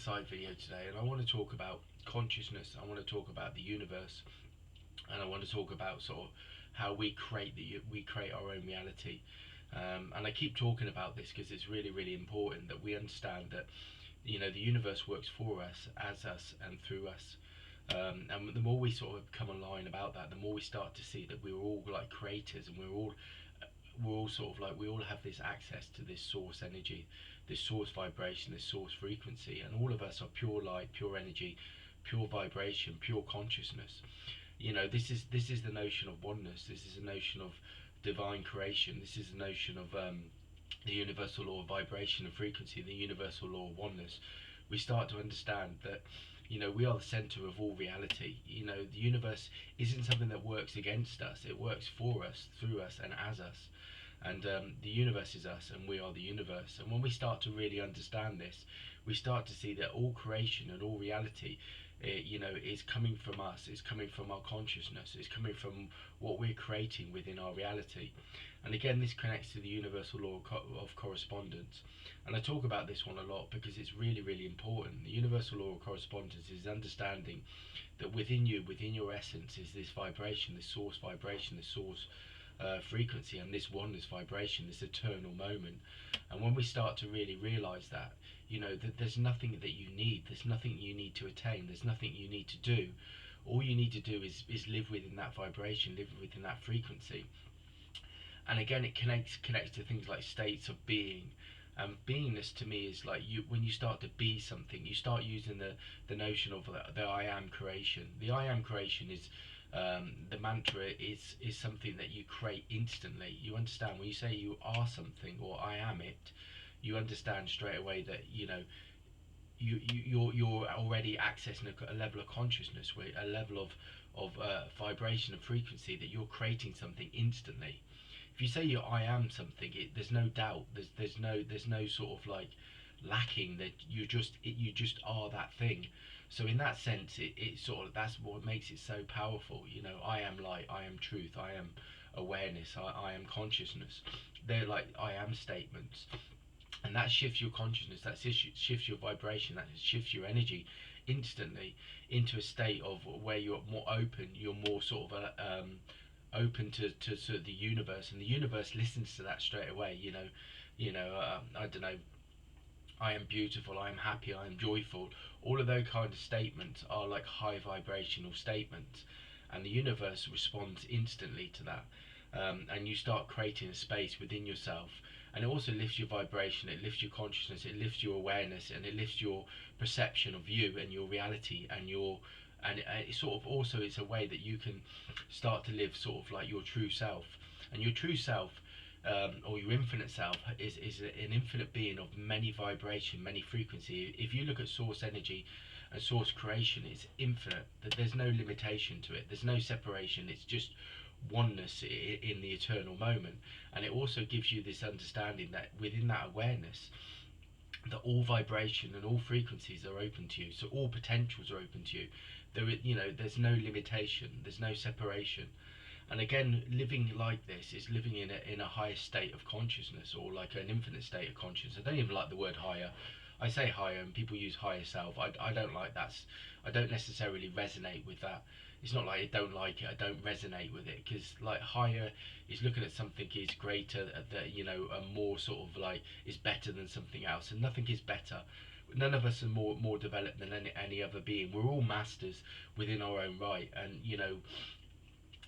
insight video today, and I want to talk about consciousness. I want to talk about the universe, and I want to talk about sort of how we create our own reality. And I keep talking about this because it's really, really important that we understand that the universe works for us, as us, and through us. And the more we sort of come online about that, the more we start to see that we're all like creators, and we're all sort of like, we all have this access to this source energy, this source vibration, this source frequency, and all of us are pure light, pure energy, pure vibration, pure consciousness. This is the notion of oneness. This is a notion of divine creation. This is a notion of the universal law of vibration and frequency, the universal law of oneness. We start to understand that we are the center of all reality. The universe isn't something that works against us. It works for us, through us, and as us. And the universe is us, and we are the universe. And when we start to really understand this, we start to see that all creation and all reality, is coming from us. It's coming from our consciousness. It's coming from what we're creating within our reality. And again, this connects to the universal law of correspondence. And I talk about this one a lot because it's really, really important. The universal law of correspondence is understanding that within you, within your essence, is this vibration, this source vibration, this source frequency, and this oneness vibration, this eternal moment. And when we start to really realize that, that there's nothing that you need, there's nothing you need to attain, there's nothing you need to do. All you need to do is live within that vibration, live within that frequency. And again, it connects to things like states of being. Beingness to me is like, when you start to be something, you start using the notion of the I am creation. The I am creation is the mantra is something that you create instantly. You understand when you say you are something, or I am it, you understand straight away that you're already accessing a level of consciousness, a level of vibration and frequency, that you're creating something instantly. If you say I am something, there's no doubt. There's no sort of like lacking, that you just are that thing. So in that sense, it sort of, that's what makes it so powerful. I am light, I am truth, I am awareness, I am consciousness. They're like I am statements, and that shifts your consciousness, that shifts your vibration, that shifts your energy instantly into a state of where you're more open, you're more sort of open to sort of the universe, and the universe listens to that straight away. I don't know, I am beautiful, I am happy, I am joyful. All of those kind of statements are like high vibrational statements, and the universe responds instantly to that. And you start creating a space within yourself, and it also lifts your vibration, it lifts your consciousness, it lifts your awareness, and it lifts your perception of you and your reality, and it's sort of also, it's a way that you can start to live sort of like your true self. And your true self, or your infinite self, is an infinite being of many vibration, many frequency. If you look at source energy and source creation, it's infinite. That there's no limitation to it. There's no separation. It's just oneness in the eternal moment. And it also gives you this understanding that within that awareness, that all vibration and all frequencies are open to you. So all potentials are open to you. There's no limitation. There's no separation. And again, living like this is living in a higher state of consciousness, or like an infinite state of consciousness. I don't even like the word higher. I say higher, and people use higher self. I don't like that. I don't necessarily resonate with that. It's not like I don't like it, I don't resonate with it, because like higher is looking at something is greater, that a more sort of like is better than something else, and nothing is better. None of us are more developed than any other being. We're all masters within our own right, and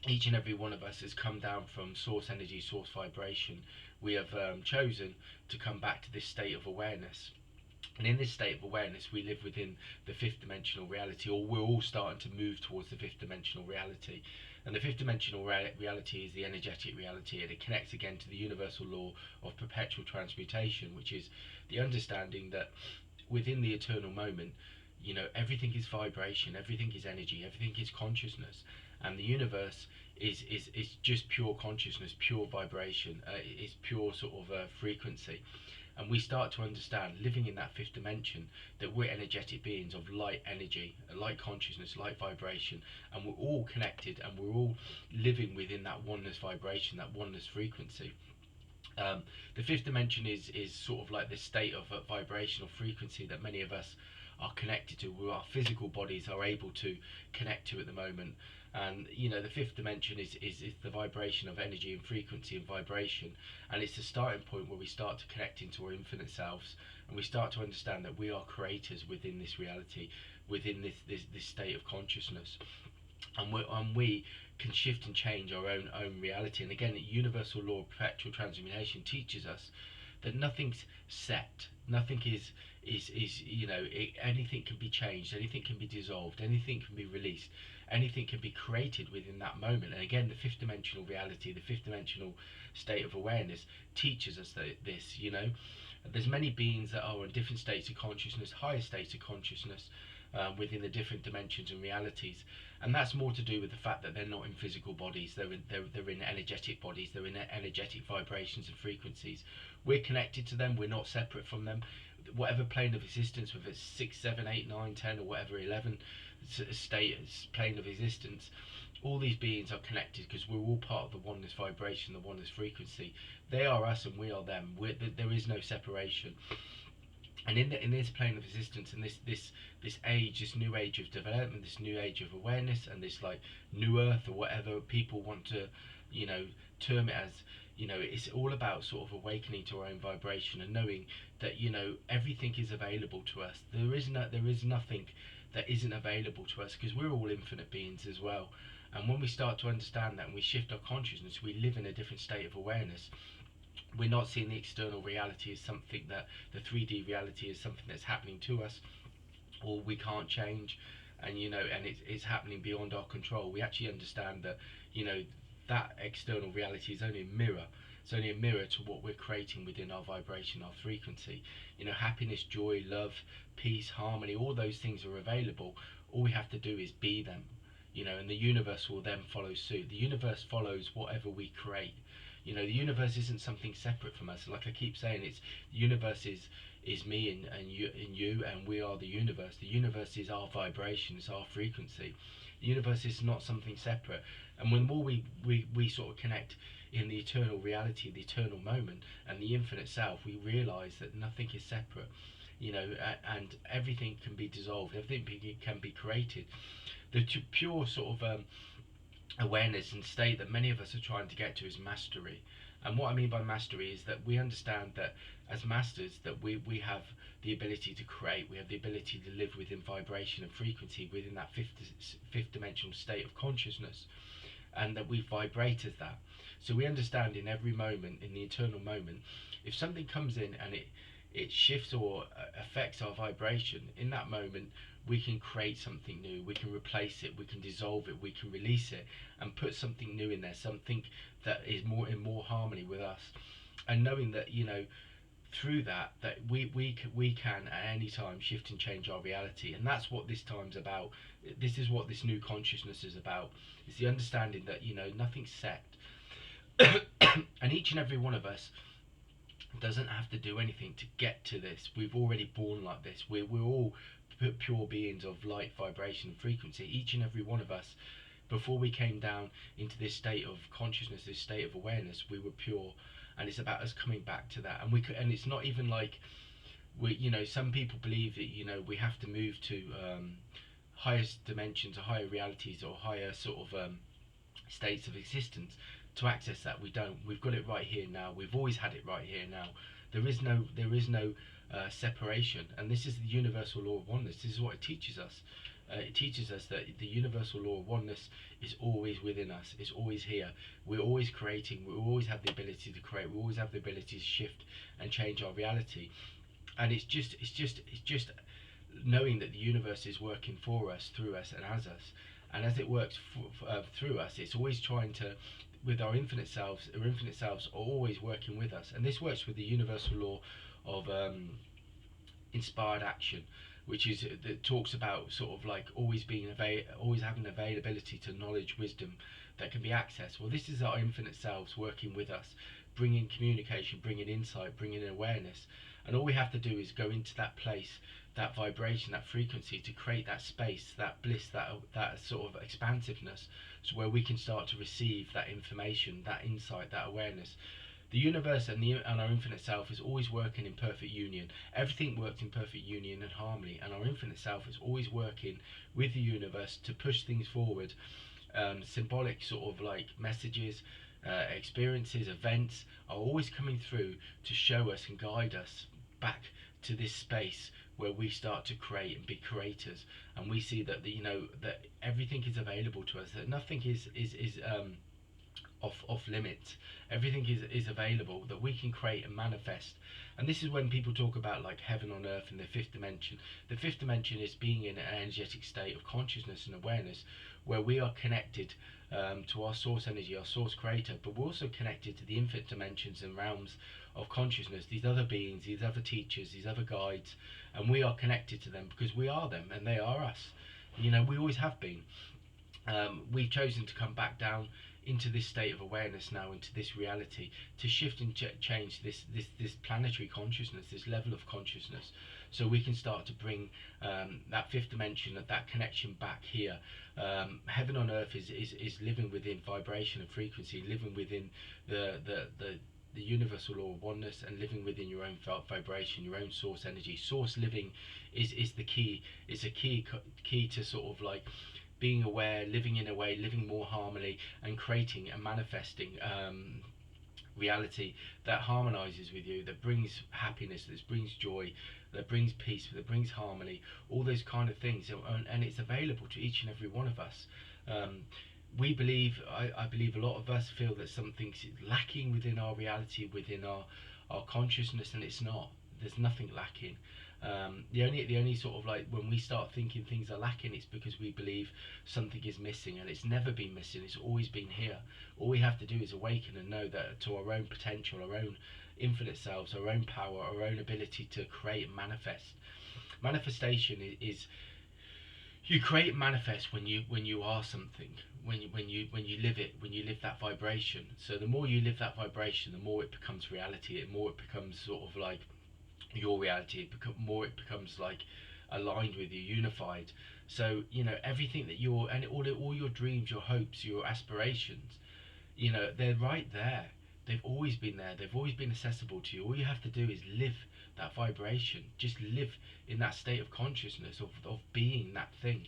each and every one of us has come down from source energy, source vibration. We have chosen to come back to this state of awareness. And in this state of awareness, we live within the fifth dimensional reality, or we're all starting to move towards the fifth dimensional reality. And the fifth dimensional reality is the energetic reality, and it connects again to the universal law of perpetual transmutation, which is the understanding that within the eternal moment, everything is vibration, everything is energy, everything is consciousness, and the universe is just pure consciousness, pure vibration. It's pure sort of frequency. And we start to understand, living in that fifth dimension, that we're energetic beings of light energy, light consciousness, light vibration, and we're all connected, and we're all living within that oneness vibration, that oneness frequency. Um, the fifth dimension is sort of like this state of vibrational frequency that many of us are connected to, where our physical bodies are able to connect to at the moment. And you know, the fifth dimension is the vibration of energy and frequency and vibration, and it's the starting point where we start to connect into our infinite selves, and we start to understand that we are creators within this reality, within this state of consciousness, and we can shift and change our own reality. And again, the universal law of perpetual transformation teaches us that nothing's set, nothing is you know, anything can be changed, anything can be dissolved, anything can be released, anything can be created within that moment. And again, the fifth dimensional reality, the fifth dimensional state of awareness teaches us that this, you know, there's many beings that are in different states of consciousness, higher states of consciousness, within the different dimensions and realities. And that's more to do with the fact that they're not in physical bodies, they're in energetic bodies, they're in energetic vibrations and frequencies. We're connected to them, we're not separate from them. Whatever plane of existence, whether it's 6, 7, 8, 9, 10, or whatever 11 state plane of existence, all these beings are connected because we're all part of the oneness vibration, the oneness frequency. They are us and we are them. There is no separation. And in this plane of existence, and this age, this new age of development, this new age of awareness, and this like new earth or whatever people want to, you know, term it as, you know, it's all about sort of awakening to our own vibration and knowing that, you know, everything is available to us. There is nothing that isn't available to us, because we're all infinite beings as well. And when we start to understand that and we shift our consciousness, we live in a different state of awareness. We're not seeing the external reality as something that, the 3D reality is something that's happening to us or we can't change, and you know, and it's happening beyond our control. We actually understand that, you know, that external reality is only a mirror. It's only a mirror to what we're creating within our vibration, our frequency. You know, happiness, joy, love, peace, harmony, all those things are available. All we have to do is be them, you know, and the universe will then follow suit. The universe follows whatever we create. You know, the universe isn't something separate from us. Like I keep saying, it's the universe is me and you, and we are the universe. The universe is our vibration, it's our frequency. The universe is not something separate. And when more we sort of connect in the eternal reality, the eternal moment, and the infinite self, we realize that nothing is separate. You know, and everything can be dissolved, everything can be created. The pure sort of awareness and state that many of us are trying to get to is mastery. And what I mean by mastery is that we understand that as masters, that we have the ability to create, we have the ability to live within vibration and frequency within that fifth dimensional state of consciousness, and that we vibrate as that. So we understand in every moment, in the eternal moment, if something comes in and it shifts or affects our vibration, in that moment we can create something new, we can replace it, we can dissolve it, we can release it and put something new in there, something that is more in more harmony with us. And knowing that, you know, through that we can at any time shift and change our reality. And that's what this time's about. This is what this new consciousness is about. It's the understanding that, you know, nothing's set. And each and every one of us doesn't have to do anything to get to this. We've already born like this. We're all pure beings of light, vibration and frequency. Each and every one of us, before we came down into this state of consciousness, this state of awareness, we were pure. And it's about us coming back to that. And and it's not even like we, you know, some people believe that, you know, we have to move to higher dimensions or higher realities or higher sort of states of existence to access that. We don't. We've got it right here now. We've always had it right here now. There is no separation. And this is the universal law of oneness. This is what it teaches us. It teaches us that the universal law of oneness is always within us. It's always here. We're always creating. We always have the ability to create. We always have the ability to shift and change our reality. And it's just knowing that the universe is working for us, through us, and as us. And as it works through us, it's always trying to, with our infinite selves are always working with us. And this works with the universal law of inspired action, which is that talks about sort of like always always having availability to knowledge, wisdom that can be accessed. Well, this is our infinite selves working with us, bringing communication, bringing insight, bringing awareness. And all we have to do is go into that place, that vibration, that frequency, to create that space, that bliss, that sort of expansiveness, so where we can start to receive that information, that insight, that awareness, The universe and our infinite self is always working in perfect union. Everything works in perfect union and harmony, and our infinite self is always working with the universe to push things forward. Symbolic sort of like messages, experiences, events are always coming through to show us and guide us back to this space where we start to create and be creators, and we see that that everything is available to us, that nothing is off limits. Everything is available, that we can create and manifest. And this is when people talk about like heaven on earth in the fifth dimension. The fifth dimension is being in an energetic state of consciousness and awareness where we are connected to our source energy, our source creator, but we're also connected to the infinite dimensions and realms of consciousness, these other beings, these other teachers, these other guides, and we are connected to them because we are them and they are us. We always have been. We've chosen to come back down into this state of awareness now, into this reality, to shift and change this planetary consciousness, this level of consciousness, so we can start to bring that fifth dimension, that connection back here. Heaven on earth is living within vibration and frequency, living within the universal law of oneness, and living within your own vibration, your own source energy. Source living is the key. It's a key to sort of like being aware, living in a way, living more harmony, and creating and manifesting reality that harmonizes with you, that brings happiness, that brings joy, that brings peace, that brings harmony, all those kind of things. And it's available to each and every one of us. We believe, I believe a lot of us feel that something's lacking within our reality, within our consciousness, and it's not. There's nothing lacking. The only sort of like when we start thinking things are lacking, it's because we believe something is missing, and it's never been missing. It's always been here. All we have to do is awaken and know that to our own potential, our own infinite selves, our own power, our own ability to create and manifest. Manifestation is you create and manifest when you are something, when you live it, when you live that vibration. So the more you live that vibration, the more it becomes reality, and more it becomes sort of like your reality. More it becomes like aligned with you, unified. So everything that and all your dreams, your hopes, your aspirations, they're right there. They've always been there. They've always been accessible to you. All you have to do is live that vibration. Just live in that state of consciousness of being that thing,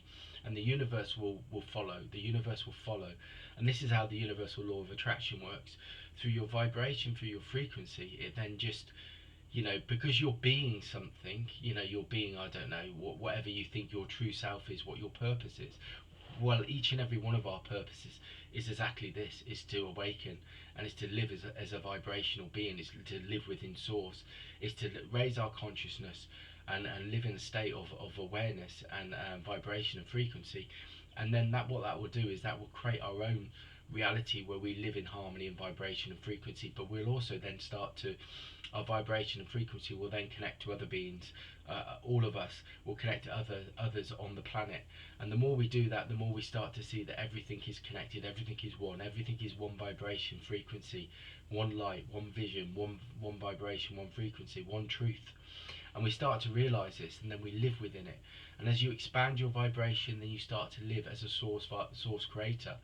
and the universe will follow. The universe will follow. And this is how the universal law of attraction works. Through your vibration, through your frequency, it then just because you're being something, you're being, I don't know, whatever you think your true self is, what your purpose is. Well, each and every one of our purposes is exactly this, is to awaken, and is to live as a vibrational being, is to live within source, is to raise our consciousness and live in a state of awareness and vibration and frequency. And then what that will do is that will create our own reality where we live in harmony and vibration and frequency, but we'll also then our vibration and frequency will then connect to other beings. All of us will connect to others on the planet, and the more we do that, the more we start to see that everything is connected, everything is one vibration, frequency, one light, one vision, one vibration, one frequency, one truth. And we start to realize this, and then we live within it. And as you expand your vibration, then you start to live as a source creator.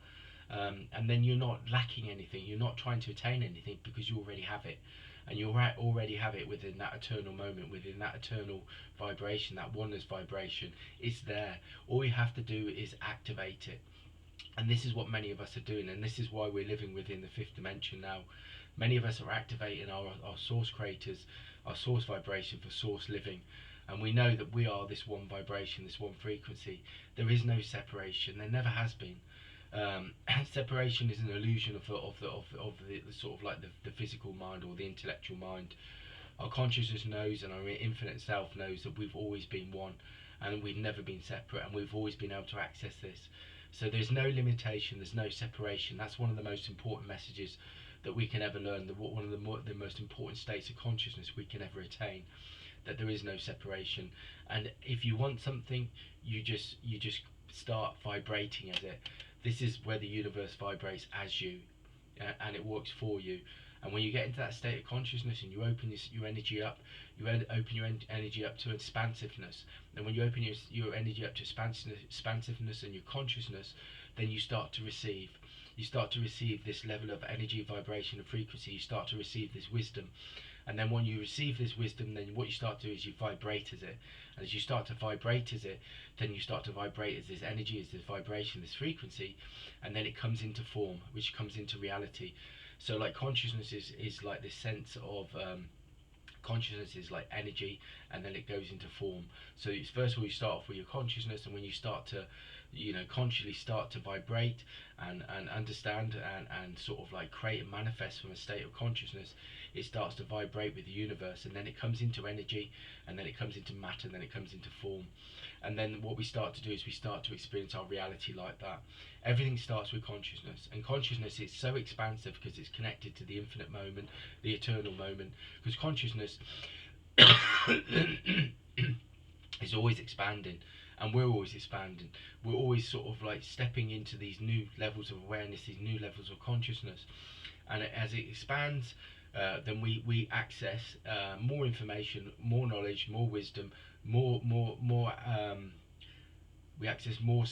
And then you're not lacking anything, you're not trying to attain anything, because you already have it. And you already have it within that eternal moment, within that eternal vibration, that oneness vibration. It's there. All you have to do is activate it. And this is what many of us are doing, and this is why we're living within the fifth dimension now. Many of us are activating our source creators, our source vibration for source living. And we know that we are this one vibration, this one frequency. There is no separation. There never has been. Separation is an illusion of the sort of like the physical mind or the intellectual mind. Our consciousness knows, and our infinite self knows, that we've always been one, and we've never been separate, and we've always been able to access this. So there's no limitation, there's no separation. That's one of the most important messages that we can ever learn. One of the most important states of consciousness we can ever attain. That there is no separation, and if you want something, you just start vibrating as it. This is where the universe vibrates as you, and it works for you. And when you get into that state of consciousness and you open your energy up, you open your energy up to expansiveness. And when you open your energy up to expansiveness and your consciousness, then you start to receive. you start to receive this level of energy, vibration and frequency. You start to receive this wisdom, and then when you receive this wisdom, then what you start to do is you vibrate as it. And as you start to vibrate as it, then you start to vibrate as this energy, as this vibration, this frequency, and then it comes into form, which comes into reality. So like consciousness is like this sense of consciousness is like energy, and then it goes into form. So it's, first of all, you start off with your consciousness, and when you start to, you know, consciously start to vibrate and understand and sort of like create and manifest from a state of consciousness, it starts to vibrate with the universe, and then it comes into energy, and then it comes into matter, and then it comes into form. And then what we start to do is we start to experience our reality like that. Everything starts with consciousness, and consciousness is so expansive because it's connected to the infinite moment, the eternal moment, because consciousness is always expanding, and we're always expanding. We're always sort of like stepping into these new levels of awareness, these new levels of consciousness, and as it expands, then we access more information, more knowledge, more wisdom, more we access more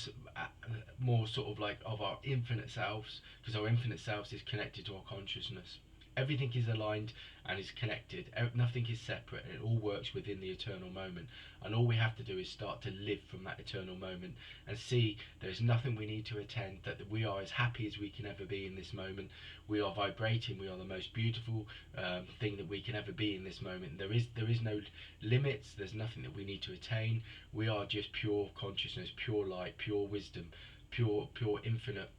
sort of like of our infinite selves, because our infinite selves is connected to our consciousness. Everything is aligned and is connected. Nothing is separate, and it all works within the eternal moment. And all we have to do is start to live from that eternal moment and see there's nothing we need to attend, that we are as happy as we can ever be in this moment. We are vibrating. We are the most beautiful thing that we can ever be in this moment. There is no limits. There's nothing that we need to attain. We are just pure consciousness, pure light, pure wisdom, pure infinite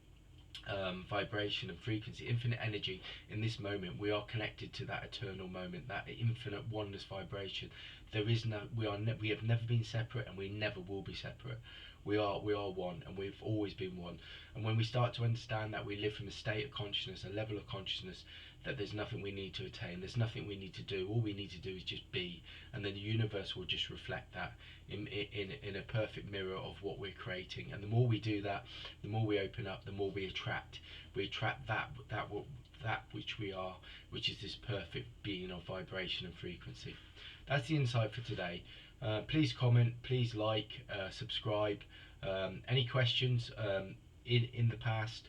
vibration and frequency, infinite energy. In this moment, we are connected to that eternal moment, that infinite oneness vibration. There is no, we have never been separate, and we never will be separate. We are one, and we've always been one. And when we start to understand that, we live from a state of consciousness, a level of consciousness, that there's nothing we need to attain, there's nothing we need to do. All we need to do is just be, and then the universe will just reflect that in a perfect mirror of what we're creating. And the more we do that, the more we open up, the more we attract. We attract that which we are, which is this perfect being of vibration and frequency. That's the insight for today. Please comment, please like, subscribe. Any questions in the past?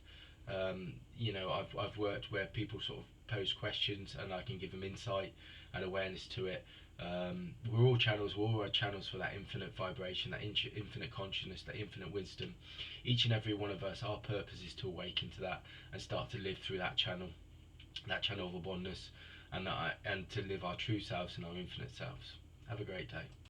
You know, I've worked where people sort of pose questions, and I can give them insight and awareness to it. We're all channels for that infinite vibration, that infinite consciousness, that infinite wisdom. Each and every one of us, our purpose is to awaken to that and start to live through that channel of oneness, and to live our true selves and our infinite selves. Have a great day.